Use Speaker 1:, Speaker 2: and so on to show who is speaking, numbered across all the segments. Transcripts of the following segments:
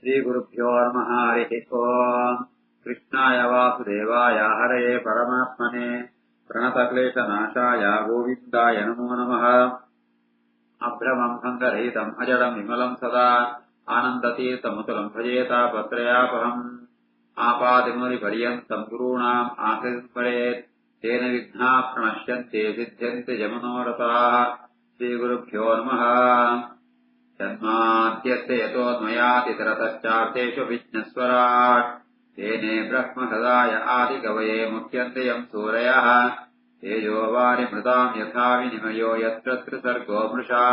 Speaker 1: श्रीगुरुभ्यो नमः हरिः ओम् कृष्णाय वासुदेवाय हरये परमात्मने प्रणतक्लेशनाशाय गोविन्दाय नमो नमः। अभ्रमम् सङ्गरहितम् अजडम् विमलम् सदा आनन्दतीर्थमुतलम् भजेतापत्रयापहम् आपादिमुनिपर्यन्तम् गुरूणाम् आकृतिम् परेत् तेन विघ्नाः प्रणश्यन्ते सिद्ध्यन्ते जमनोरथाः। श्रीगुरुभ्यो नमः। तन्माद्यस्य यतोऽन्वयातितरतश्चार्थेषु विघ्नस्वराट् तेने ब्रह्महृदाय आदिकवये मुह्यन्ते यम् सूरयः तेजो वारिमृताम् यथा विनिमयो यत्र त्रिसर्गो मृषा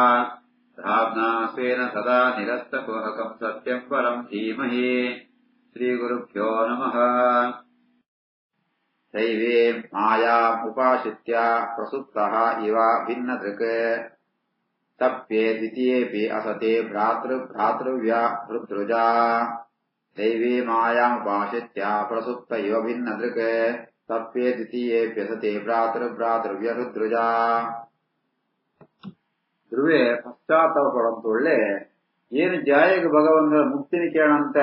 Speaker 1: धाम्ना स्वेन सदा निरस्तकुहकम् सत्यम् परम् धीमहि। श्रीगुरुभ्यो नमः। दैवीम् मायामुपाश्रित्य प्रसुप्तः इव भिन्नदृक् तप्ये द्वितीयेऽपि असते भ्रातृव्या हृद्रुजा। दैवी मायामुपाश्रित्य प्रसुप्त इव भिन्नदृक् तप्ये द्वितीयेऽप्यसते भ्रातೃವ್ಯ ಹೃದ್ರುಜಾ। ಧ್ರುವೆ ಪಶ್ಚಾತ್ತಾಪ ಪಡಂತೊಳ್ಳೆ ಏನು ಜಾಯಗೆ ಭಗವಂತನ ಮುಕ್ತಿನಿ ಕೇಳಂತ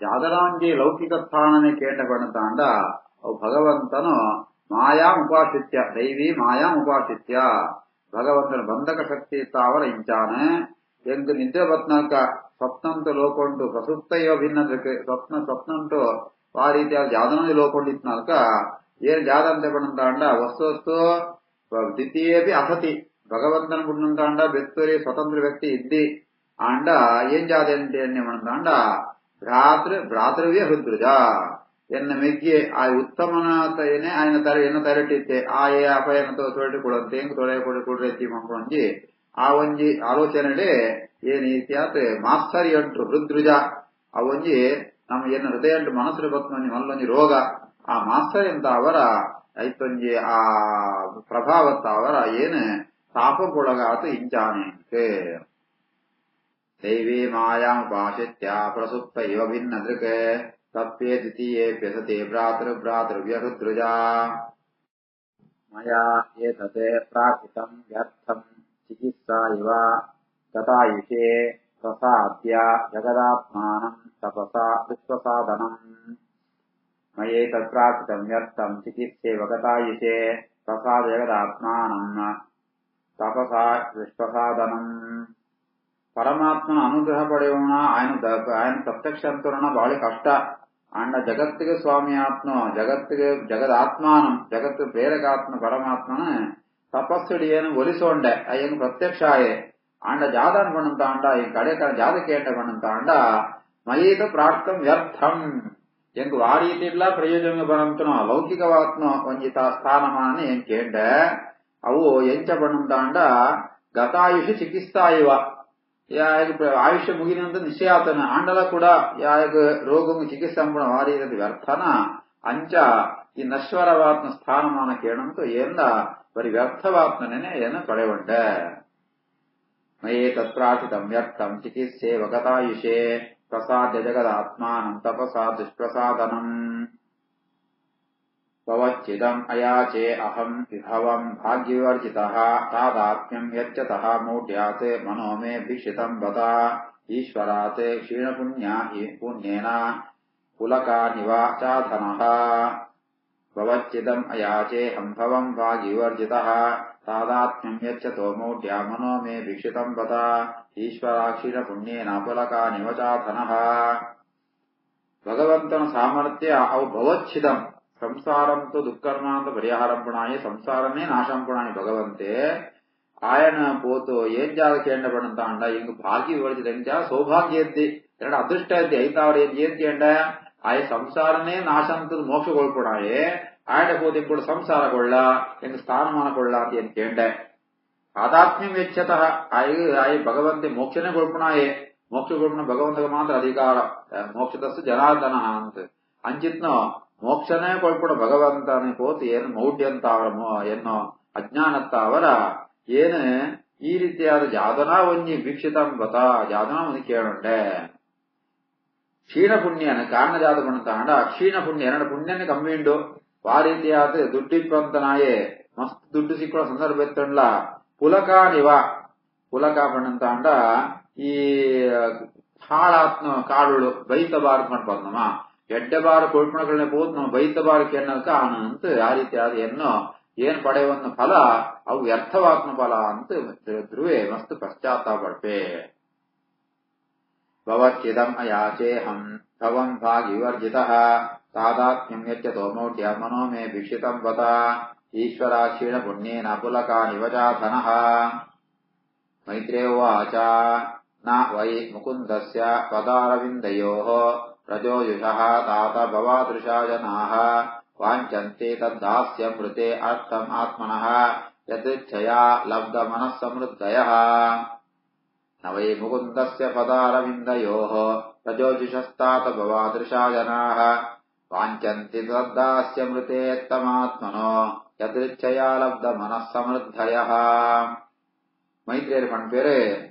Speaker 1: ಜಾದರಾಂಗಿ ಲೌಕಿಕ ಸ್ಥಾನನೆ ಕೇಟ ಪಡಂತಾಂಡ ಅವು ಭಗವಂತನು ಮಾಯಾಮುಪಾಶ್ರಿತ್ಯ ದೈವಿ ಮಾಯಾಮುಪಾಶ್ರಿತ್ಯ ಭಗವಂತನ ಬಂಧಕ ಶಕ್ತಿ ತಾವರ ಇಂಚಾನೆ ಎಂಗ್ ನಿದ್ರೆ ಬತ್ನಾಕ ಸ್ವಪ್ನಂತು ಲೋಕೊಂಡು ಪ್ರಸುಪ್ತ ಇವ ಭಿನ್ನದಕ್ಕೆ ಸ್ವಪ್ನಂಟು ಆ ರೀತಿಯಾದ ಜಾದನಲ್ಲಿ ಲೋಕೊಂಡಿತ್ನಾಲ್ಕ ಏನ್ ಜಾದಂತೆ ಪಡಂತಾಂಡ ವಸ್ತು ದ್ವಿತೀಯೇಪಿ ಅಸತಿ ಭಗವಂತನ ಪುಣ್ಣಂತಾಂಡ ಬೆತ್ತೂರಿ ಸ್ವತಂತ್ರ ವ್ಯಕ್ತಿ ಇದ್ದಿ ಆಂಡ ಏನ್ ಜಾದಂತೆ ಎಣ್ಣೆ ಪಡಂತಾಂಡ ಭ್ರಾತೃವ್ಯ ಹೃದ್ರುಜ ಎನ್ನ ಮೆಗ್ಗೆ ಆ ಉತ್ತಮನಾತೇನೆ ఆయన ಎನ್ನ ತರಟಿತ್ತೆ ಆಯೇ ಅಪಯನతో ತೋಡಿಕೊಳ್ಳಂತೆ ಹೆಂಗ್ ತೊಳೆಕೊಡಿ ಮಾಡ್ಕೊಂಡಿ ಆ ಒಂಜಿ ಆಲೋಚನೆ ಏನ್ ರೀತಿಯಾತ ಮಾಸ್ತರಿ ಅಂಟು ಹೃದ್ರುಜ ಆ ಒಂಜಿ ನಮ್ಮ ಏನು ಹೃದಯ ಅಂಟು ಮನಸ್ಸು ಬತ್ತೊಂಜಿ ಮಲ್ಲೊಂಜಿ ರೋಗ ಆ ಮಾಸ್ತರಿ ಅಂತ ಅವರ ಐತೊಂಜಿ ಆ ಪ್ರಭಾವತ್ತ ಅವರ ಏನು ತಾಪಕ್ಕೊಳಗಾತ ಇಂಚಾನೆ ದೈವಿ ಮಾಯಾಮುಪಾಶ್ರಿತ್ಯ ಪ್ರಸುಪ್ತ ಇವ ಭಿನ್ನದೃಕ್ ತಪ್ಯೇ ದ್ವಿತೀಯೇऽಪ್ಯಸತೆ ಭ್ರಾತೃವ್ಯ ಹೃದ್ರುಜಾ। ಮಯಾ ಏತತ್ ಪ್ರಾರ್ಥಿತಂ ವ್ಯರ್ಥಂ ಚಿಕಿತ್ಸಾ ಇವ ಗತಾಯುಷೇ ಪ್ರಸಾದ್ಯ ಜಗದಾತ್ಮಾನಂ ತಪಸಾ ವಿಶ್ವಸಾಧನಂ। ಮಯೇತತ್ ಪ್ರಾರ್ಥಿತಂ ವ್ಯರ್ಥಂ ಚಿಕಿತ್ಸೇವ ಗತಾಯುಷೇ ಪ್ರಸಾದ ಜಗದಾತ್ಮಾನಂ ತಪಸಾ ವಿಶ್ವಸಾಧನಂ। ಪರಮಾತ್ಮನ ಅನುಗ್ರಹ ಪಡೆಯೋಣ ఆయన ಪ್ರತ್ಯಕ್ಷ ಅಂತೋಣ ಬಹಳ ಕಷ್ಟ ಅಂಡ ಜಗತ್ತಿಗೆ ಸ್ವಾಮಿ ಆತ್ಮ ಜಗತ್ತಿಗೆ ಜಗದಾತ್ಮಾನಂ ಜಗತ್ತು ಪ್ರೇರಕಾತ್ಮ ಪರಮಾತ್ಮನ ತಪಸ್ಸುಡಿಯನ್ನು ಒಲಿಸೋಂಡೆ ಅಯ್ಯಂಗ್ ಪ್ರತ್ಯಕ್ಷ ಆಯೆ ಅಂಡ ಜಾದನ್ ಪಣಂತ ಅಂಡ ಈ ಕಡೆ ಜಾದ ಕೇಟ ಪಣಂತ ಅಂಡ ಮಯೀತ ಪ್ರಾರ್ಥಂ ವ್ಯರ್ಥಂ ಎಂಗ್ ಆ ರೀತಿ ಇಲ್ಲ ಪ್ರಯೋಜನ ಬರಂತನೋ ಲೌಕಿಕವಾತ್ಮ ಒಂಜಿತ ಸ್ಥಾನಮಾನ ಏನ್ ಕೇಂಡ ಅವು ಎಂಚ ಪಣಂತ ಅಂಡ ಗತಾಯುಷಿ ಚಿಕಿತ್ಸಾ ಇವ ಯಾಗ ಆಯುಷ್ಯ ಮುಗಿನಂತ ನಿಶ್ಚಯಾತನ ಆಂಡಲ ಕೂಡ ಯಾಗ ರೋಗವು ಚಿಕಿತ್ಸೆ ವಾರಿಯದ ವ್ಯರ್ಥನ ಅಂಚ ಈ ನಶ್ವರವಾತ್ಮ ಸ್ಥಾನಮಾನ ಕೇಳಂತೂ ಏನ ಬರೀ ವ್ಯರ್ಥವಾತ್ಮನೇ ಏನು ಪಡೆಯುಂಡ ಮಯೇ ತತ್ಪ್ರಾರ್ಥಿತಂ ವ್ಯರ್ಥಂ ಚಿಕಿತ್ಸೆ ವಗತಾಯುಷೇ ಪ್ರಸಾದ್ಯ ಜಗದಾತ್ಮಾನಂ ತಪಸಾ ದುಷ್ಪ್ರಸಾದನಂ ಭವಚ್ಚಿದಂ ಅಯಾಚೆ ಅಹಂ ವಿಭವಂ ಭಾಗ್ಯವಿವರ್ಜಿತಃ ತಾದಾತ್ಮ್ಯಂ ಯಚ್ಚತಃ ಮೂಢ್ಯಾತ್ ಮನೋ ಮೇ ಭಿಕ್ಷಿತಂ ಬತ ಈಶ್ವರಾತ್ ಕ್ಷೀಣಪುಣ್ಯೇನ ಪುಲಕಾನಿವ ಚಾಧನಃ ಭವಚ್ಚಿದಂ ಅಯಾಚೆ ಹಂ ಭವಂ ಭಾಗ್ಯವಿವರ್ಜಿತಃ ತಾದಾತ್ಮ್ಯಂ ಯಚ್ಚತೋ ಮೂಢ್ಯ ಮನೋ ಮೇ ಭಿಕ್ಷಿತಂ ಬತ ಈಶ್ವರ ಕ್ಷೀಣಪುಣ್ಯೇನ ಪುಲಕಾನಿವ ಚಾಧನಃ। ಭಗವಂತನ ಸಾಮರ್ಥ್ಯ ಅವು ಭವಚ್ಛಿದಂ ಸಂಸಾರಂతో దుఃఖర్మాంత పరిహారం పుణాయి సంసారమే నాశం పుణాయి భగవంతే ఆయన పోతూ ఏం జాల కేండ పడంత అండ ఇంక భాగ్య వివర్జిత సౌభాగ్ಯ ಎದ್ದಿ ಎರಡು ಅದೃಷ್ಟ ಎದ್ದಿ ಐತಾವ್ರ ಏನ್ ಕೇಂಡ ಆಯ ಸಂಸಾರನೇ ನಾಶಂತ ಮೋಕ್ಷಗೊಳ್ಪುಣಾಯೆ ಆಯಡ ಹೋದ ಕೂಡ ಸಂಸಾರಗೊಳ್ಳ ಎಂಗ ಸ್ಥಾನಮಾನಗೊಳ್ಳ ಅಂತ ಏನ್ ಕೇಂಡ ಆದಾತ್ಮ್ಯಂ ವೆಚ್ಚತಃ ಆಯ ಭಗವಂತೆ ಮೋಕ್ಷನೇ ಗೊಳ್ಪುಣಾಯೆ ಮೋಕ್ಷಗೊಳ್ಪುಣ ಭಗವಂತಗೆ ಮಾತ್ರ ಅಧಿಕಾರ ಮೋಕ್ಷದಸ್ಸು ಜನಾರ್ದನ ಅಂತ ಅಂಚಿತ್ನೋ ಮೋಕ್ಷನೇ ಕೊಳ್ಪುಡ ಭಗವಂತನೇ ಪೋತು ಏನು ಮೌಢ್ಯ ಅಂತ ಅವರ ಏನೋ ಅಜ್ಞಾನತ್ತ ಅವರ ಏನು ಈ ರೀತಿಯಾದ ಜಾದನಾ ಒಂಜಿ ಭಿಕ್ಷಿತಂ ಬತ ಜಾದನಾ ಒಂದು ಕೇಳುಂಡೆ ಕ್ಷೀಣ ಪುಣ್ಯನ ಕಾರಣ ಜಾದ ಪಣಂತ ಕ್ಷೀಣ ಪುಣ್ಯ ಎರಡು ಪುಣ್ಯನೇ ಕಮ್ಮಿ ಉಂಡು ಆ ರೀತಿಯಾದ ದುಡ್ಡಿಪ್ಪಂತನಾಯೇ ಮಸ್ತ್ ದುಡ್ಡು ಸಿಕ್ಕುವ ಸಂದರ್ಭ ಎತ್ತಂಡ್ಲ ಪುಲಕ ನಿವ ಪುಲಕ ಪಣಂತ ಈ ಹಾಳಾತ್ನ ಕಾಳುಳು ಬೈತಬಾರದು ಮಾಡ್ಬಾರ್ದು ಎಡ್ಡೆಬಾರ ಕೊಳ್ಪಣಗಳನ್ನ ಹೋದ್ ನಾವು ಬೈತಬಾರಕ್ಕೆ ಅನ್ನೋದಕ್ಕ ಅಂತ ಆ ರೀತಿ ಆದ ಎನ್ನೋ ಏನ್ ಪಡೆಯುವನ್ನ ಫಲ ಅವು ವ್ಯರ್ಥವಾತ್ಮ ಫಲ ಅಂತ ಧ್ರುವೆ ಮಸ್ತ್ ಪಶ್ಚಾತ್ತಾಪಡ್ಪೆ ಭವಚ್ಚಿದಂ ಅಯಾಚೇಹಂ ಭವಂ ಭಾಗಿವರ್ಜಿತಃ ತಾದಾತ್ಮ್ಯಂ ಯಚ್ಯತೋ ಮೌಢ್ಯ ಮನೋ ಮೇ ಭಿಕ್ಷಿತಂ ವತ ಈಶ್ವರಾಕ್ಷೀಣ ಪುಣ್ಯೇನ ಪುಲಕಾನಿವ ಚಾಧನಃ ಮೈತ್ರೇಯೋವಾಚ ನ ವೈ ಮುಕುಂದಸ್ಯ ಪದಾರವಿಂದಯೋಃ ರಜೋಯುಷಃ ತಾತ ಭವಾದೃಶಾ ಜನಾಃ ವಾಂಛನ್ತೆ ತದ್ದಾಸ್ಯಮೃತೆ ಅರ್ಥಂ ಆತ್ಮನಃ ಯದೃಚ್ಛಯಾ ಲಬ್ಧ ಮನಃ ಸಮೃದ್ಧಯಃ ನ ವೈ ಮುಕುಂದಸ್ಯ ಪದಾರವಿಂದಯೋಃ ರಜೋಯುಷಸ್ತಾತ ಭವಾದೃಶಾ ಜನಾಃ ವಾಂಛನ್ತೆ ತದ್ದಾಸ್ಯಮೃತೆ ತಮಾತ್ಮನೋ ಯದೃಚ್ಛಯಾ ಲಬ್ಧ ಮನಃ ಸಮೃದ್ಧಯಃ ಮೈತ್ರಿಯರು ಪಂಪೇರೆ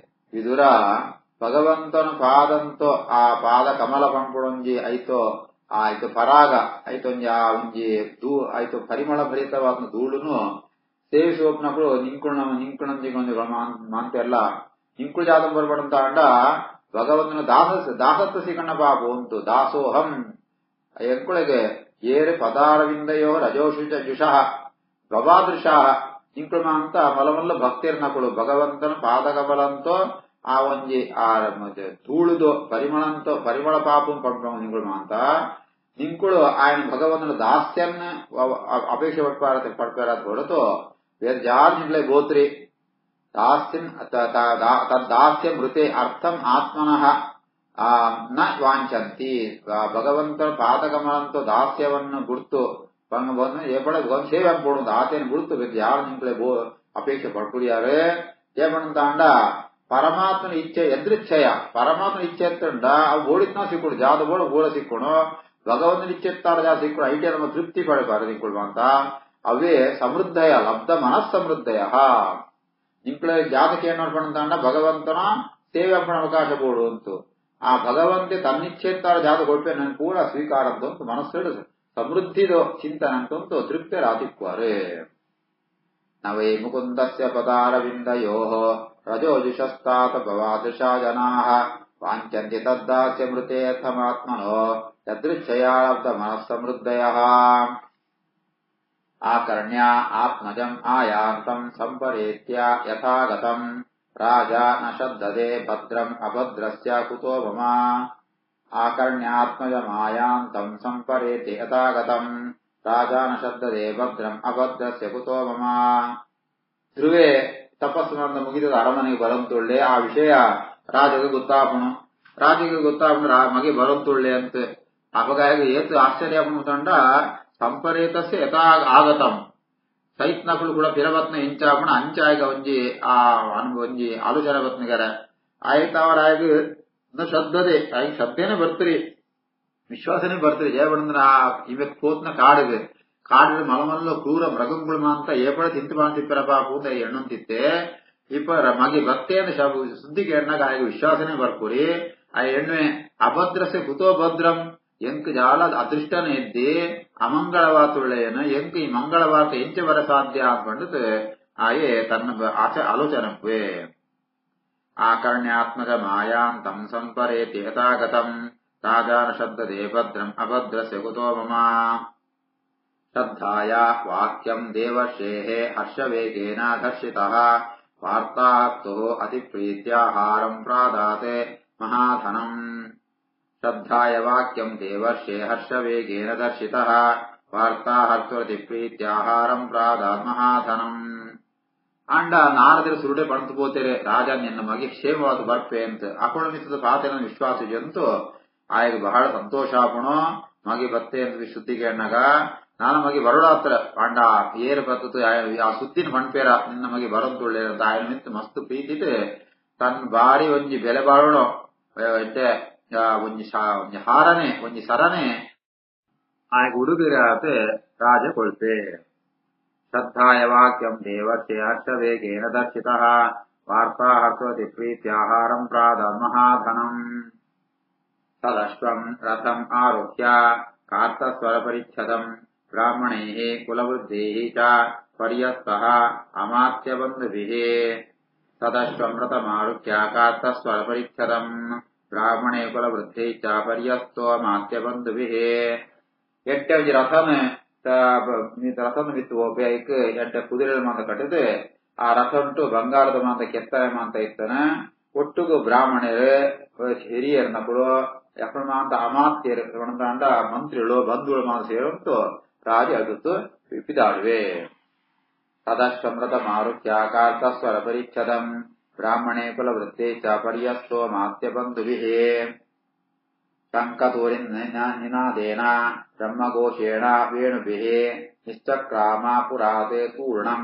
Speaker 1: ವಿದುರ ಭಗವಂತನ ಪಾದಂತೋ ಆ ಪಾದ ಕಮಲ ಪಂಪುಳೊಂಜಿ ಐತೋ ಆಯ್ತು ಪರಾಗ ಐತೊಂಜಿ ಆ ಒಂಜಿ ಆಯ್ತು ಪರಿಮಳ ಭರಿತವಾದ ಧೂಳುನು ಸೇವಿಸುವಪ್ನಗಳು ನಿಂಕುಣಂಜಿಗೊಂದು ಮಾಂತೆಲ್ಲ ನಿಂಕುಳು ಜಾತಂ ಬರ್ಬಡಂತ ಅಂಡ ಭಗವಂತನ ದಾಸತ್ವ ಸಿಕಣ್ಣ ಪಾಪು ಅಂತು ದಾಸೋಹಂ ಎಂಕುಳಿಗೆ ಏರು ಪದಾರವಿಂದಯೋ ರಜೋಷುಜ ಜುಷಃ ಭವಾದೃಶಃ ಇಂಕುಳ ಅಂತ ಮಲಮಲ್ಲ ಭಕ್ತಿರ್ನಕಳು ಭಗವಂತನ ಪಾದಕಬಲಂತೋ ಆ ಒಂಜಿ ಆ ಧೂಳುದು ಪರಿಮಳಂತೋ ಪರಿಮಳ ಪಾಪಂ ಪಡ್ಪ ನಿಂಕುಳು ಅಂತ ನಿಂಕುಳು ఆయన ಭಗವಂತನ ದಾಸ್ಯನ್ನ ಅಪೇಕ್ಷೆ ಪಡ್ಪಾರತ್ ಹೊರತು ಬೇರೆ ಜಾರ್ ನಿಂಗ್ಲೆ ಗೋತ್ರಿ ದಾಸ್ಯಂ ತದ್ದಾಸ್ಯ ಮೃತೆ ಅರ್ಥಂ ಆತ್ಮನಃ ನ ವಾಂಛಂತಿ ಭಗವಂತನ ಪಾದಕಮಲಂತೋ ದಾಸ್ಯವನ್ನು ಗುರ್ತು ಸೇವೆ ಅನ್ಪೋಡು ಆತೇನು ಗುರುತು ಯಾರು ನಿಂಕಳೆ ಅಪೇಕ್ಷೆ ಪಡ್ಕುಡಿಯಾರೆ ಏಪಣಂತಾಂಡ ಪರಮಾತ್ಮನ ಇಚ್ಛೆ ಎದೃಚ್ಛಯ ಪರಮಾತ್ಮನ ಇಚ್ಛೆ ಎತ್ತಂಡ ಅವು ಓಡಿದ್ನ ಸಿಕ್ಕೊಡು ಜಾದ ಬೋಳ ಗೋಳ ಸಿಕ್ಕೋಣ ಭಗವಂತನ ಇಚ್ಛೆ ಎತ್ತಾಡ ಜಾದ ಸಿಕ್ಕೊಡು ಐಟೆ ನಮ್ಮ ತೃಪ್ತಿ ಪಡೆಬಾರ ನಿಂಕೊಳ್ವ ಅಂತ ಅವೇ ಸಮೃದ್ಧಯ ಲಬ್ಧ ಮನಸ್ಸಮೃದ್ಧಯ ನಿಂಕಳೆ ಜಾತಕ್ಕೆ ಏನ್ ಮಾಡ್ಕೊಂಡಂತಾಂಡ ಭಗವಂತನ ಸೇವೆ ಅಪ್ಪಣ ಅವಕಾಶ ಬೋಡು ಅಂತು ಆ ಭಗವಂತೆ ತನ್ನಿಚ್ಛೆ ಎತ್ತಾಡ ಜಾತ ಕೊಡ್ಪೆ ನನ್ ಕೂಡ ಸ್ವೀಕಾರದ್ದು ಅಂತ ಮನಸ್ಸು ಸಮೃದ್ಧಿದೋ ಚಿಂತನ ಅಂತಂತೂ ತೃಪ್ತಿರಾತಿಕ್ವಾರೆ ನವೈ ಮುಕುಂದಸ್ಯ ಪದಾರವಿಂದಯೋಃ ರಜೋಜುಷಸ್ತಾತ ಭವಾದೃಶಾ ಜನಾಃ ವಾಂಛನ್ತೆ ತದ್ದಾಸ್ಯ ಮೃತೆ ಅಥಮಾತ್ಮನೋ ಯದೃಚ್ಛಯಾ ಲಬ್ಧ ಮನಃ ಸಮೃದ್ಧಯಃ ಆಕರ್ಣ್ಯ ಆತ್ಮಜಂ ಆಯಾಂತಂ ಸಂಪರೇತ್ಯ ಯಥಾಗತಂ ರಾಜಾ ನ ಶಬ್ದದೆ ಭದ್ರಂ ಅಭದ್ರಸ್ಯ ಕುತೋ ಮಮ ಆಕರ್ಣ್ಯಾತ್ಮಜಮಾಯಾಂತಂ ಸಂಪರೇತಿ ಯಥಾಗತಂ ರಾಜಾನ ಶಬ್ದದೆ ಭದ್ರಂ ಅಭದ್ರಸ್ಯ ಕುತೋ ಮಮ ಧ್ರುವೆ ತಪಸ್ಸಿನಿಂದ ಮುಗಿದ ಅರಮನೆಗೆ ಬರಂತುಳ್ಳೆ ಆ ವಿಷಯ ರಾಜಗೆ ಗೊತ್ತಾಪನು ಮಗೆ ಬರಂತುಳ್ಳೆ ಅಂತ ಅಪಗಾಯ ಏತು ಆಶ್ಚರ್ಯ ತಂಡ ಸಂಪರೇತಸ್ಯ ಯಥಾ ಆಗತಂ ಸೈತ್ನಗಳು ಕೂಡ ಪಿರವತ್ನ ಇಂಚಾಪಣ ಅಂಚಾಗ ಒಂಜಿ ಆ ಒಂಜಿ ಆಲೋಚನೆ ಬತ್ನಿಗಾರ ಆಯ್ತವರಾಗ ಶ್ರದ್ಧದೆ ಆಯ್ತು ಶ್ರದ್ಧೆನೆ ಬರ್ತೀರಿ ವಿಶ್ವಾಸನೇ ಬರ್ತೀರಿ ಜಯಬಂದ್ರ ಇವತ್ ಕೋತ್ನ ಕಾಡಿಗೆ ಮಲಮಲ್ಲ ಕ್ರೂರ ಮೃಗಗಳು ಅಂತ ಏಪಡ ತಿಂತು ಬಾಂತಿಪ್ಪರಪ್ಪ ಪೂತ ಎಣ್ಣಂತಿತ್ತೆ ಇಪ್ಪ ಮಗೆ ಭಕ್ತಿಯನ್ನು ಸುದ್ದಿಗೆ ಎಣ್ಣಾಗ ಆಗ ವಿಶ್ವಾಸನೇ ಬರ್ಕೂರಿ ಆ ಎಣ್ಣೆ ಅಭದ್ರಸೆ ಕುತೋ ಭದ್ರಂ ಎಂಕ್ ಜಾಲ ಅದೃಷ್ಟನೇ ಇದ್ದಿ ಅಮಂಗಳವಾತುಳ್ಳೆಯನ ಎಂಕ್ ಈ ಮಂಗಳವಾತ ಎಂಚೆ ಬರ ಸಾಧ್ಯ ಅಂದ್ಕೊಂಡത് ಆಯೇ ತನ್ನ ಆಲೋಚನವೇ ಆಕರ್ಣ್ಯಾತ್ಮಕ ಮಾಯಾಂತಂ ಸಂಪರೇತಿ ಯಥಾಗತಂ ರಾಜಾನ ಶಬ್ದದೆ ಭದ್ರಂ ಅಭದ್ರಸ್ಯ ಕುತೋ ಮಮ ಶ್ರದ್ಧಾಯ ವಾಕ್ಯಂ ದೇವರ್ಷೇಃ ಹರ್ಷವೇಗೇನ ದರ್ಶಿತಃ ವಾರ್ತಾಹರ್ತೋ ಅತಿಪ್ರೀತ್ಯಾಹಾರಂ ಪ್ರಾದಾತೆ ಮಹಾಧನಂ ಶ್ರದ್ಧಾಯ ವಾಕ್ಯಂ ದೇವರ್ಷೇ ಹರ್ಷವೇಗೇನ ದರ್ಶಿತಃ ವಾರ್ತಾಹರ್ತೋ ಅತಿಪ್ರೀತ್ಯಾಹಾರಂ ಪ್ರಾದಾತ್ ಮಹಾಧನಂ ಅಂಡ ನಾರದರು ಸುರುಡೆ ಪಣತು ಪೋತೆರೆ ರಾಜ ನಿನ್ನ ಮಗೆ ಕ್ಷೇಮವಾದ ಬರ್ಪೆ ಅಂತ ಅಪಣಮಿಸದ ಪಾತೆನ ವಿಶ್ವಾಸ ಜಂತು ಆಯಗ ಬಹಳ ಸಂತೋಷ ಆಪಣೋ ಮಗೆ ಬತ್ತೆ ಅಂತ ಸುದ್ದಿಗೆ ಅಣ್ಣಗ ನಾನು ಮಗೆ ಬರೋಡಾತ್ರ ಅಂಡ ಏರು ಬರ್ತತು ಆ ಸುದ್ದಿನ ಪಣ್ಪೇರ ನಿನ್ನ ಮಗೆ ಬರಂತುಳ್ಳೆ ಅಂತ ಆಯ್ನ ನಿಂತು ಮಸ್ತ್ ಪ್ರೀತಿತೆ ತನ್ನ ಬಾರಿ ಒಂಜಿ ಬೆಲೆ ಬಾಳೋಣ ಒಂಜಿ ಹಾರನೆ ಒಂಜಿ ಸರನೆ ಆಯಗ ಹುಡುಗರಾತೆ ರಾಜ ಕೊಳ್ಪೆ ಶ್ರದ್ಧಾಯ ವಾಕ್ಯಂ ದೇವಸ್ಯ ಹರ್ಷವೇಗೇನ ದರ್ಶಿತಃ ವಾರ್ತಾಹರ್ಷವತಿ ಪ್ರೀತ್ಯಾಹಾರಂ ಪ್ರಾದಾತ್ ಮಹಾಧನಂ ತದಶ್ವಂ ರಥಂ ಆರೋಹ್ಯ ಕಾರ್ತಸ್ವರಪರಿಚ್ಛದಂ ಬ್ರಾಹ್ಮಣೈಃ ಕುಲವೃದ್ಧೈಃ ಚ ಪರ್ಯಸ್ತಃ ಅಮಾತ್ಯಬಂಧುಭಿಃ ತದಶ್ವಂ ರಥಮಾರುಹ್ಯ ಕಾರ್ತಸ್ವರಪರಿಚ್ಛದಂ ಬ್ರಾಹ್ಮಣೇ ಕುಲವೃದ್ಧೈ ಚ ಪರ್ಯಸ್ತೋ ಮಾತ್ಯಬಂಧುಭಿಃ ಎಟ್ಟೆ ರಥನ ರಥನ ವಿತ್ತು ಒಬ್ಬ ಎಡ್ಡೆ ಕುದುರೆ ಮಾತ ಕಟ್ಟಿದು ಆ ರಥ ಉಂಟು ಬಂಗಾರದ ಮಾತ ಕೆತ್ತನೆ ಮಾತ ಇತ್ತನ ಒಟ್ಟುಗು ಬ್ರಾಹ್ಮಣರು ಹಿರಿಯರ್ನಗಳು ಎಪ್ಪಳ ಮಾತ ಅಮಾತ್ಯರು ಅಂಡ ಮಂತ್ರಿಗಳು ಬಂಧುಗಳು ಮಾತ ಸೇರಂತು ರಾಜ ಅದುತ್ತು ಪಿದಾಡುವೆ ತದಶ್ವಮೃತ ಮಾರುತ್ಯಾಕಾರ್ತಸ್ವರ ಪರಿಚ್ಛದಂ ಬ್ರಾಹ್ಮಣೇ ಕುಲವೃತ್ತೇ ಚ ಪರ್ಯಸ್ತೋ ಮಾತ್ಯಬಂಧುಭಿಃ ಶಂಖತೂರಿನಿನಾದೇನ ಬ್ರಹ್ಮಘೋಷೇಣ ವೇಣುಭಿಃ ನಿಶ್ಚಕ್ರಾಮ ಪುರಾತೆ ತೂರ್ಣಂ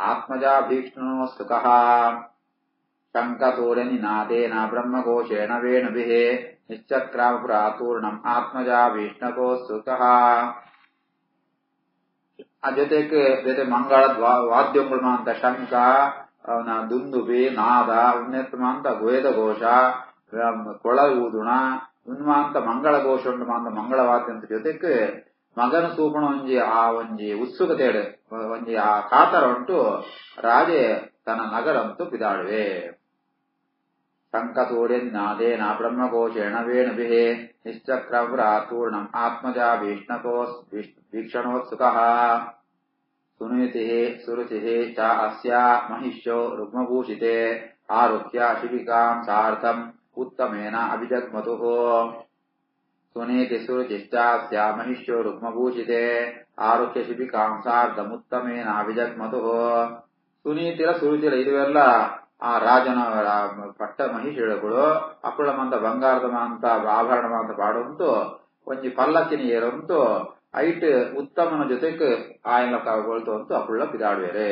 Speaker 1: ಆತ್ಮಜಾಭೀಕ್ಷ್ಣೋಸ್ತುಕಃ ಶಂಖತೂರಿನಿನಾದೇನ ಬ್ರಹ್ಮಘೋಷೇಣ ವೇಣುಭಿಃ ನಿಶ್ಚಕ್ರಾಮ ಪುರಾತೂರ್ಣಂ ಆತ್ಮಜಾಭೀಕ್ಷ್ಣಕೋಸ್ತುಕಃ ಜೊತೆ ಮಂಗಳದ ವಾದ್ಯಗಳು ಅಂತ ಶಂಖ ದುಂದುಬಿ ನಾದ ಉನ್ನತಮಾಂತ ಗೋಯದ ಘೋಷ ಕೊಳ ಊದುಣ ಉನ್ಮಾಂತ ಮಂಗಳ ಘೋಷ ಉಂಟು ಮಾಂತ ಮಂಗಳವಾದ್ಯ ಅಂತ ಜೊತೆಗೆ ಮಗನ ಸೂಪಣ ಒಂಜಿ ಉತ್ಸುಕತೆಡು ಒಂಜಿ ಆ ಕಾತರ ಉಂಟು ರಾಜೆ ತನ್ನ ನಗರಂತೂ ಪಿದಾಡುವೆ ಶಂಖತೂರ್ಯನಾದೇನ ಬ್ರಹ್ಮಘೋಷೇಣ ವೇಣುಭಿಃ ನಿಶ್ಚಕ್ರವ್ರಾತೂರ್ಣಂ ಆತ್ಮಜಾ ವೀಕ್ಷಣೋತ್ಸುಕಃ ಸುನೀತಿಃ ಸುರುಚಿಃ ಚ ಅಸ್ಯ ಮಹಿಷ್ಯೋ ರುಗ್ಮಭೂಷಿತೆ ಆರುಹ್ಯ ಶಿಬಿಕಾಂ ಸಾರ್ಥಂ ಉತ್ತಮೇನ ಅಭಿಜಗ್ಮತುಃ ಸುನೀತಿ ಸುರುಚಿಶ್ಚಾಸ್ಯ ಮಹಿಷ್ಯೋ ರುಗ್ಮಭೂಷಿತೆ ಆರುಹ್ಯ ಶಿಬಿಕಾಂ ಸಾರ್ಥಮುತ್ತಮೇನ ಅಭಿಜಗ್ಮತುಃ ಸುನೀತಿರ ಸುರುಚಿರ ಇದುವೆಲ್ಲ ಆ ರಾಜನ ಪಟ್ಟ ಮಹಿಷಿಗಳು ಅಪ್ಪಳ ಮಂತ ಬಂಗಾರದ ಮಂತ ಆಭರಣ ಮಂತ ಪಾಡುಂಟು ಒಂಜಿ ಪಲ್ಲಕ್ಕಿನ ಏರಂತು ಐಟ್ ಉತ್ತಮನ ಜೊತೆಗೆ ಆಯನ ಕಗೊಳ್ತು ಅಂತೂ ಅಪ್ಪಳ ಪಿದಾಡುವೆರೆ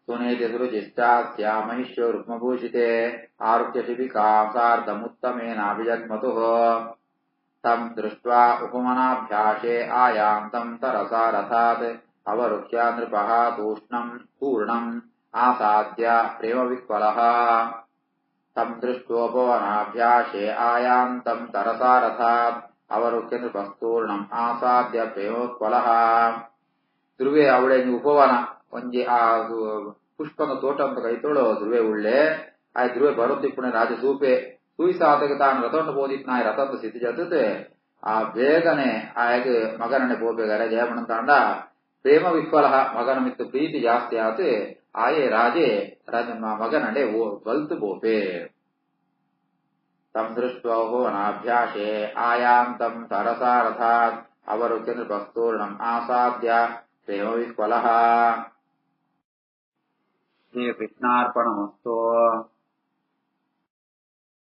Speaker 1: ಸುನೇತಿ ಸುರುಚಿಶ್ಚಾಸ್ಯ ಮಹಿಷ್ಯೋ ರುಕ್ಮಭೂಷಿತೆ ಆರುಹ್ಯ ಶಿಬಿಕಾಂ ಸಾರ್ಧಮುತ್ತಮೇನ ಅಭಿಜಗ್ಮತುಃ ತಂ ದೃಷ್ಟ್ವಾ ಉಪಮನಾಭ್ಯಾಸೆ ಆಯಾಂತಂ ತರಸಾ ರಥಾತ್ ಅವರುಹ್ಯ ನೃಪಃ ತೂಷ್ಣಂ ಪೂರ್ಣಂ ಆಸಾದ್ಯ ಪ್ರೇಮವಿಕ್ವಲಃ ತಂ ದೃಷ್ಟೋಪವನಾಭ್ಯಾಸೆ ಆಯಾಂತಂ ತರಸಾ ರಥಾತ್ ಅವರುಹ್ಯ ನೃಪಸ್ತೂರ್ಣಂ ಆಸಾದ್ಯ ಪ್ರೇಮವಿಕ್ವಲಃ ಧ್ರುವೆ ಅವಳೆ ಉಪವನ ಒಂಜಿ ಆ ಪುಷ್ಪನ ತೋಟ ಅಂತ ಕೈತೋಳು ಧ್ರುವೆ ಉಳ್ಳೆ ಆ ಧ್ರುವೆ ಬರುತ್ತಿಪ್ಪುಣೆ ರಾಜ ಸೂಪೆ ಸೂಯಿಸಾದಕ್ಕೆ ತಾನು ರಥವನ್ನು ಬೋದಿತ್ನಾಯ ರಥದ ಸ್ಥಿತಿ ಜೊತೆ ಆ ಬೇಗನೆ ಆಯಗ ಮಗನನೆ ಪೋಬೇಗಾರೆ ಜಯಮಣಂತಾಂಡ ಪ್ರೇಮ ವಿಫಲ ಮಗನ ಮಿತ್ತು ಪ್ರೀತಿ ಜಾಸ್ತಿ ಆತು ಆಯೇ ರಾಜೆ ಮಗನಡೆ ಬಲ್ತು ಬೋಪೆ ತಂ ದೃಷ್ಟೋಹೋವನಾಭ್ಯಾಸೆ ಆಯಾಂತಂ ತರಸಾ ರಥಾತ್ ಅವರುಹ್ಯ ನೃಪಸ್ತೂರ್ಣಂ ಆಸಾದ್ಯ ಪ್ರೇಮ ವಿಫಲಃ ಶ್ರೀ ಕೃಷ್ಣಾರ್ಪಣಮಸ್ತು.